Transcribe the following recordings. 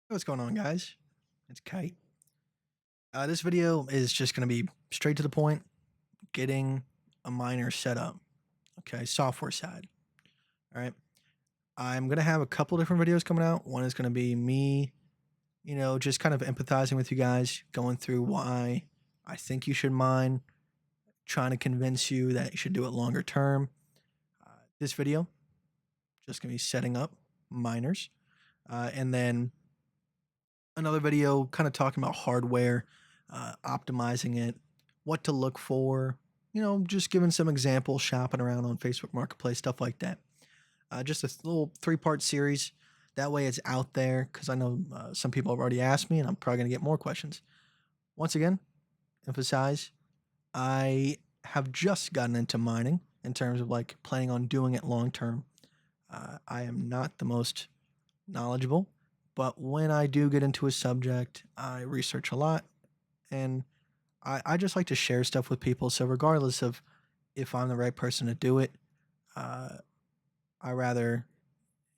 What's going on, guys? It's Kite. This video is just going to be straight to the point, getting a miner set up. Okay, software side. All right. I'm going to have a couple different videos coming out. One is going to be me, just kind of empathizing with you guys, going through why I think you should mine, trying to convince you that you should do it longer term. This video, just going to be setting up miners. And then another video kind of talking about hardware, optimizing it, what to look for, just giving some examples, shopping around on Facebook Marketplace, stuff like that. Just a little three-part series. That way it's out there because I know some people have already asked me and I'm probably going to get more questions. Once again, emphasize, I have just gotten into mining in terms of like planning on doing it long term. I am not the most knowledgeable, but when I do get into a subject, I research a lot and I just like to share stuff with people. So regardless of if I'm the right person to do it, uh, I rather,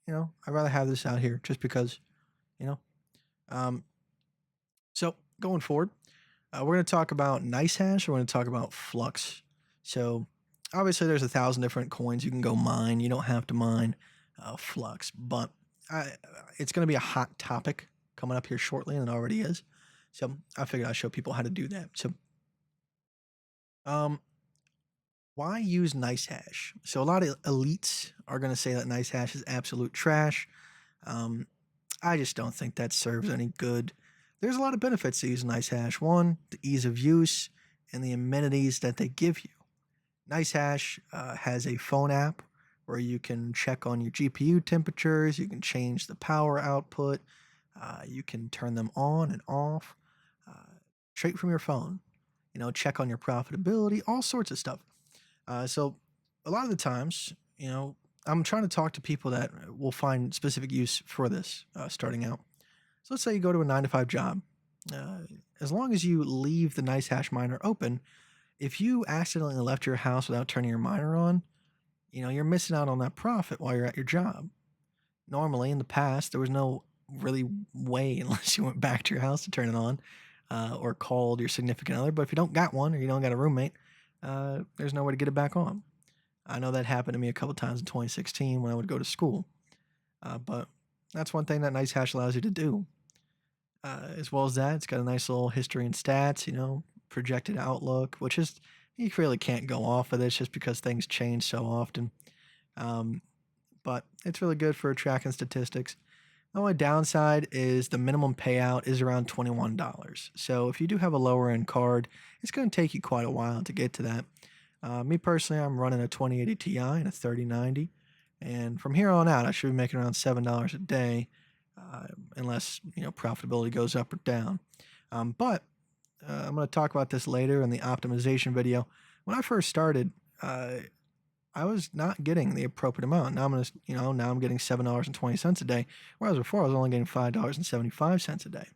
I'd rather have this out here just because, you know. Um, so going forward, we're going to talk about nicehash. We're going to talk about Flux. So obviously there's 1,000 different coins you can go mine. You don't have to mine Flux, but I, it's going to be a hot topic coming up here shortly, and it already is. So I figured I'd show people how to do that. So, um, why use nicehash? So a lot of elites are going to say that nicehash is absolute trash. Um, I just don't think that serves any good. There's a lot of benefits to using nicehash. One, the ease of use and the amenities that they give you. Nicehash has a phone app where you can check on your GPU temperatures, you can change the power output, you can turn them on and off uh, straight from your phone. Check on your profitability, all sorts of stuff. So a lot of the times, I'm trying to talk to people that will find specific use for this starting out. So let's say you go to a 9 to 5 job. Uh, as long as you leave the nicehash miner open, if you accidentally left your house without turning your miner on, you're missing out on that profit while you're at your job. Normally, in the past, there was no really way unless you went back to your house to turn it on or called your significant other. But if you don't got one or you don't got a roommate, there's no way to get it back on. I know that happened to me a couple times in 2016 when I would go to school. But that's one thing that NiceHash allows you to do. As well as that, it's got a nice little history and stats, projected outlook, which is, you really can't go off of this just because things change so often. Um, but it's really good for tracking statistics. The only downside is the minimum payout is around $21. So if you do have a lower end card, it's going to take you quite a while to get to that. Me personally, I'm running a 2080 Ti and a 3090. And from here on out, I should be making around $7 a day, unless profitability goes up or down. But I'm going to talk about this later in the optimization video. When I first started, I was not getting the appropriate amount. Now now I'm getting $7.20 a day, whereas before I was only getting $5.75 a day.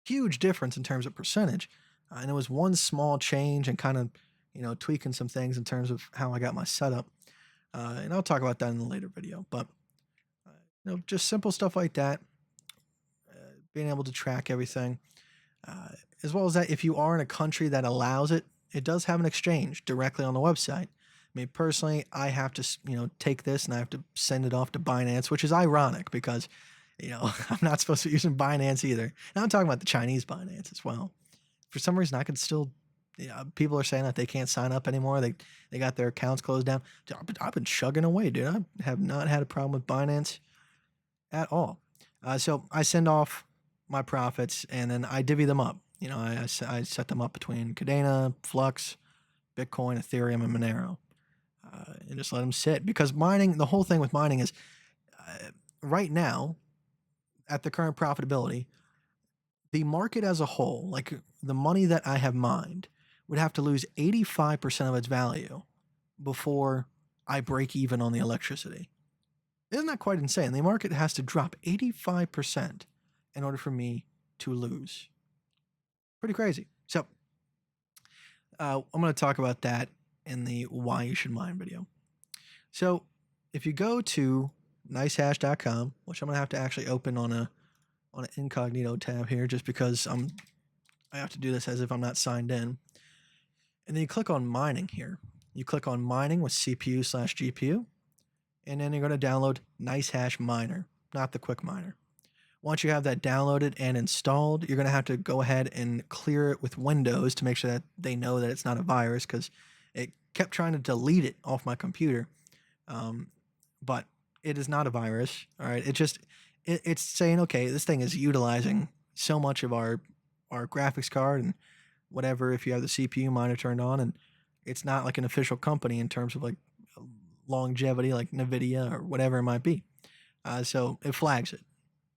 Huge difference in terms of percentage, and it was one small change and kind of tweaking some things in terms of how I got my setup. And I'll talk about that in a later video. But just simple stuff like that, being able to track everything, uh, as well as that. If you are in a country that allows it, it does have an exchange directly on the website. I mean, personally, I have to take this and I have to send it off to Binance, which is ironic because I'm not supposed to be using Binance either. And I'm talking about the Chinese Binance as well. For some reason, I can still. People are saying that they can't sign up anymore. They got their accounts closed down. I've been chugging away, dude. I have not had a problem with Binance at all. So I send off my profits and then I divvy them up. I set them up between Cadena, Flux, Bitcoin, Ethereum, and Monero, and just let them sit. Because mining, the whole thing with mining is right now, at the current profitability, the market as a whole, like the money that I have mined, would have to lose 85% of its value before I break even on the electricity. Isn't that quite insane? The market has to drop 85% in order for me to lose. Pretty crazy. So I'm going to talk about that in the why you should mine video. So if you go to nicehash.com, which I'm going to have to actually open on a on an incognito tab here just because I have to do this as if I'm not signed in. And then you click on mining here. You click on mining with CPU/GPU, and then you're going to download nicehash miner, not the quick miner. Once you have that downloaded and installed, you're going to have to go ahead and clear it with Windows to make sure that they know that it's not a virus, because it kept trying to delete it off my computer. But it is not a virus. All right. It's saying, okay, this thing is utilizing so much of our graphics card and whatever, if you have the CPU miner turned on, and it's not like an official company in terms of like longevity, like NVIDIA or whatever it might be. So it flags it,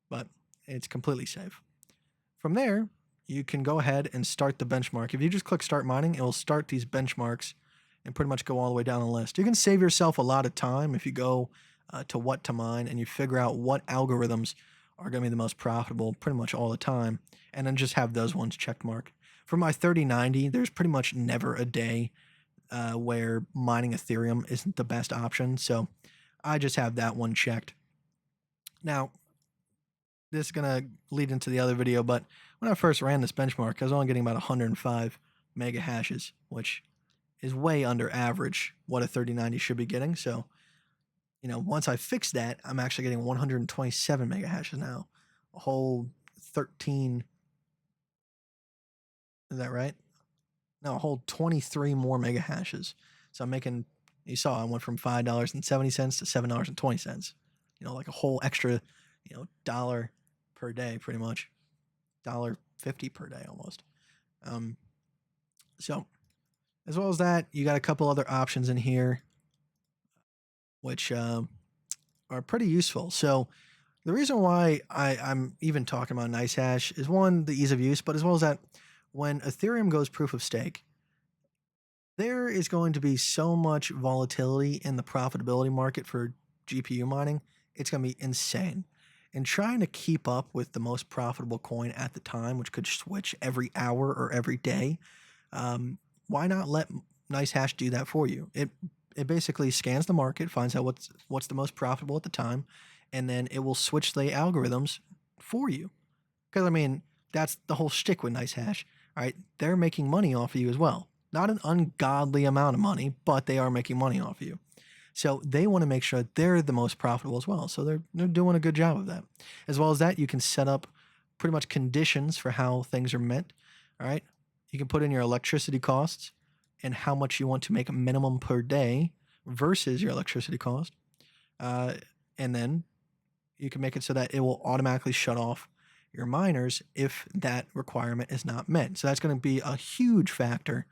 but it's completely safe. From there, you can go ahead and start the benchmark. If you just click start mining, it will start these benchmarks and pretty much go all the way down the list. You can save yourself a lot of time if you go to what to mine and you figure out what algorithms are going to be the most profitable pretty much all the time, and then just have those ones check mark. For my 3090, there's pretty much never a day where mining Ethereum isn't the best option, so I just have that one checked. Now, this is going to lead into the other video, but when I first ran this benchmark, I was only getting about 105 mega hashes, which is way under average what a 3090 should be getting. So, once I fix that, I'm actually getting 127 mega hashes now. A whole 13. Is that right? No, a whole 23 more mega hashes. So I'm making, you saw, I went from $5.70 to $7.20. Like a whole extra, dollar per day, pretty much. $1.50 per day almost. So as well as that, you got a couple other options in here, which are pretty useful. So the reason why I'm even talking about nicehash is, one, the ease of use, but as well as that, when Ethereum goes proof of stake, there is going to be so much volatility in the profitability market for GPU mining. It's going to be insane. And trying to keep up with the most profitable coin at the time, which could switch every hour or every day, why not let nicehash do that for you? It basically scans the market, finds out what's the most profitable at the time, and then it will switch the algorithms for you. Because, that's the whole shtick with nicehash. All right, they're making money off of you as well. Not an ungodly amount of money, but they are making money off of you. So they want to make sure they're the most profitable as well. So they're doing a good job of that. As well as that, you can set up pretty much conditions for how things are meant. All right, you can put in your electricity costs and how much you want to make a minimum per day versus your electricity cost. And then you can make it so that it will automatically shut off your miners if that requirement is not met. So that's going to be a huge factor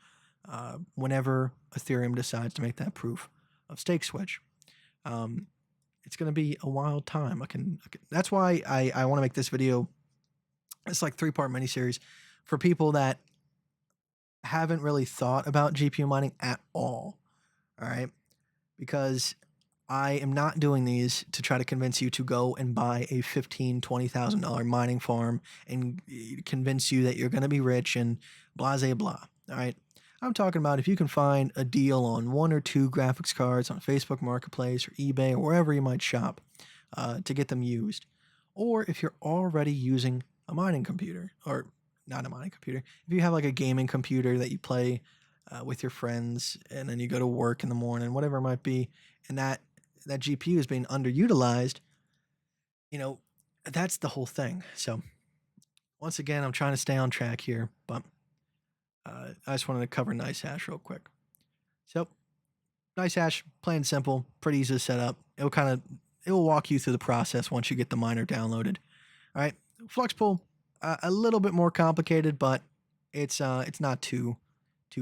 whenever Ethereum decides to make that proof of stake switch. It's going to be a wild time. That's why I want to make this video. It's like 3-part miniseries for people that haven't really thought about GPU mining at all. All right, because I am not doing these to try to convince you to go and buy a $15,000, $20,000 mining farm and convince you that you're going to be rich and blah, blah, blah. All right. I'm talking about if you can find a deal on 1 or 2 graphics cards on Facebook Marketplace or eBay or wherever you might shop to get them used. Or if you're already using a mining computer, or not a mining computer, if you have like a gaming computer that you play with your friends and then you go to work in the morning, whatever it might be, and that GPU is being underutilized, that's the whole thing. So once again, I'm trying to stay on track here, but I just wanted to cover nicehash real quick. So nicehash, plain and simple, pretty easy to set up. It will walk you through the process once you get the miner downloaded. All right, Flux pool, a little bit more complicated, but it's not too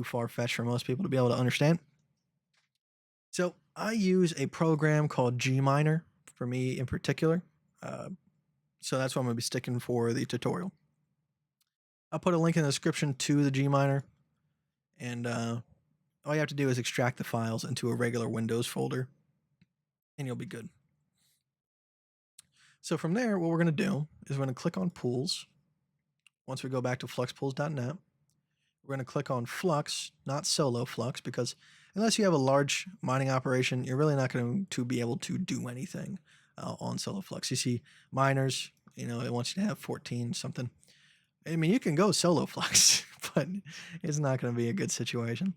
far-fetched for most people to be able to understand. So I use a program called Gminer for me in particular. So that's what I'm going to be sticking for the tutorial. I'll put a link in the description to the Gminer, and all you have to do is extract the files into a regular Windows folder, and you'll be good. So from there, what we're going to do is we're going to click on Pools. Once we go back to fluxpools.net, we're going to click on Flux, not Solo Flux, because unless you have a large mining operation, you're really not going to be able to do anything on Solo Flux. You see miners, You know, it wants you to have 14 something. I mean, you can go solo Flux, but it's not going to be a good situation.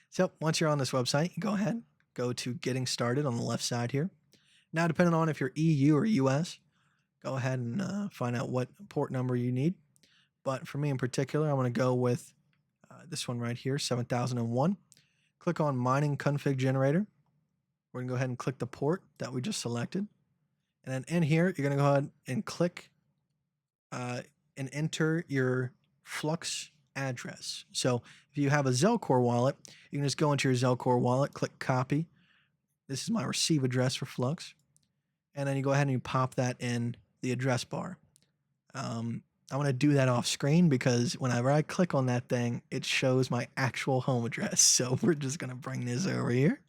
So once you're on this website, go ahead, go to getting started on the left side here. Now, depending on if you're EU or US, go ahead and find out what port number you need. But for me in particular, I'm going to go with this one right here, 7001. Click on mining config generator. We're going to go ahead and click the port that we just selected. And then in here, you're going to go ahead and click and enter your Flux address. So if you have a Zelcore wallet, you can just go into your Zelcore wallet, click copy. This is my receive address for Flux. And then you go ahead and you pop that in the address bar. I want to do that off screen because whenever I click on that thing, it shows my actual home address. So we're just going to bring this over here.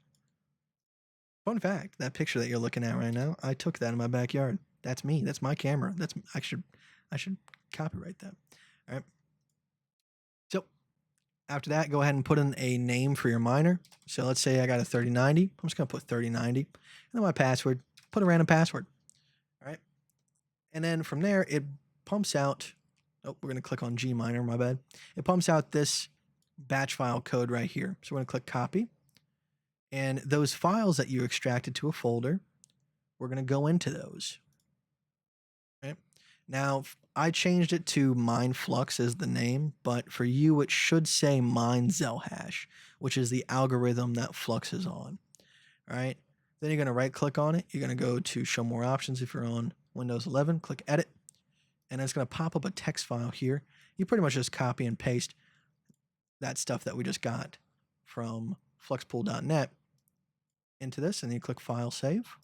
Fun fact, that picture that you're looking at right now, I took that in my backyard. That's me. That's my camera. I should copyright that. All right. So after that, go ahead and put in a name for your miner. So let's say I got a 3090. I'm just going to put 3090. And then my password, put a random password. All right. And then from there, it pumps out. Oh, we're going to click on Gminer, my bad. It pumps out this batch file code right here. So we're going to click copy. And those files that you extracted to a folder, we're going to go into those. Right? Now, I changed it to mine Flux as the name, but for you, it should say mine nicehash, which is the algorithm that Flux is on. All right. Then you're going to right click on it. You're going to go to show more options. If you're on Windows 11, click edit. And it's going to pop up a text file here. You pretty much just copy and paste that stuff that we just got from fluxpool.net into this, and you click file save.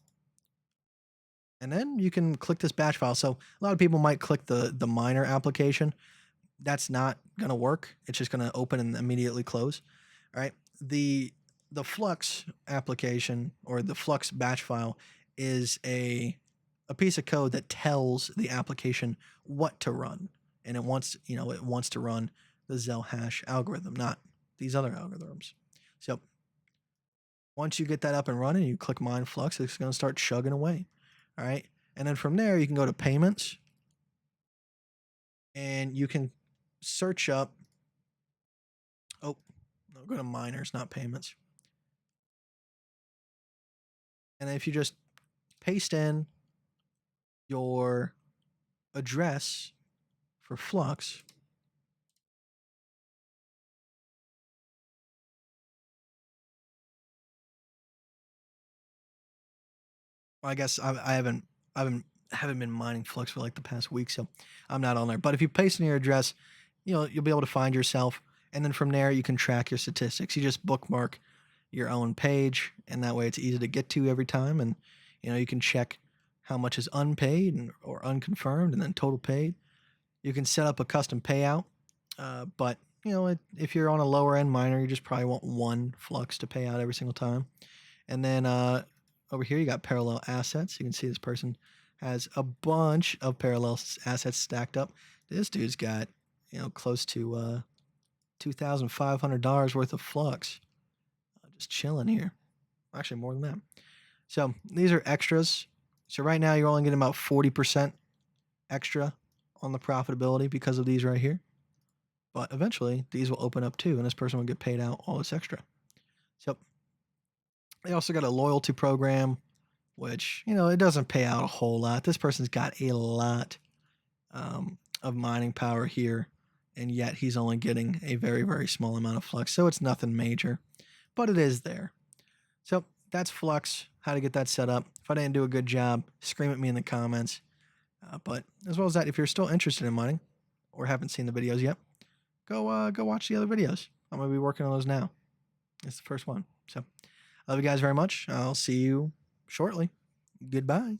And then you can click this batch file. So a lot of people might click the miner application. That's not going to work. It's just going to open and immediately close. All right. The Flux application or the Flux batch file is a piece of code that tells the application what to run. And it wants to run the nicehash algorithm, not these other algorithms. So once you get that up and running, you click mine Flux, it's going to start chugging away. All right. And then from there, you can go to payments and you can search up. Oh, no, go to miners, not payments. And then if you just paste in your address for Flux, I guess I haven't been mining Flux for like the past week, so I'm not on there. But if you paste in your address, you'll be able to find yourself, and then from there you can track your statistics. You just bookmark your own page, and that way it's easy to get to every time, and you can check how much is unpaid or unconfirmed, and then total paid. You can set up a custom payout, but if you're on a lower end miner, you just probably want one Flux to pay out every single time. And then over here, you got parallel assets. You can see this person has a bunch of parallel assets stacked up. This dude's got, close to $2,500 worth of Flux. Just chilling here. Actually, more than that. So these are extras. So right now, you're only getting about 40% extra on the profitability because of these right here. But eventually, these will open up too, and this person will get paid out all this extra. So they also got a loyalty program, which, it doesn't pay out a whole lot. This person's got a lot of mining power here, and yet he's only getting a very, very small amount of Flux. So it's nothing major, but it is there. So that's Flux, how to get that set up. If I didn't do a good job, scream at me in the comments. But as well as that, if you're still interested in mining or haven't seen the videos yet, go watch the other videos. I'm going to be working on those now. It's the first one. So, love you guys very much. I'll see you shortly. Goodbye.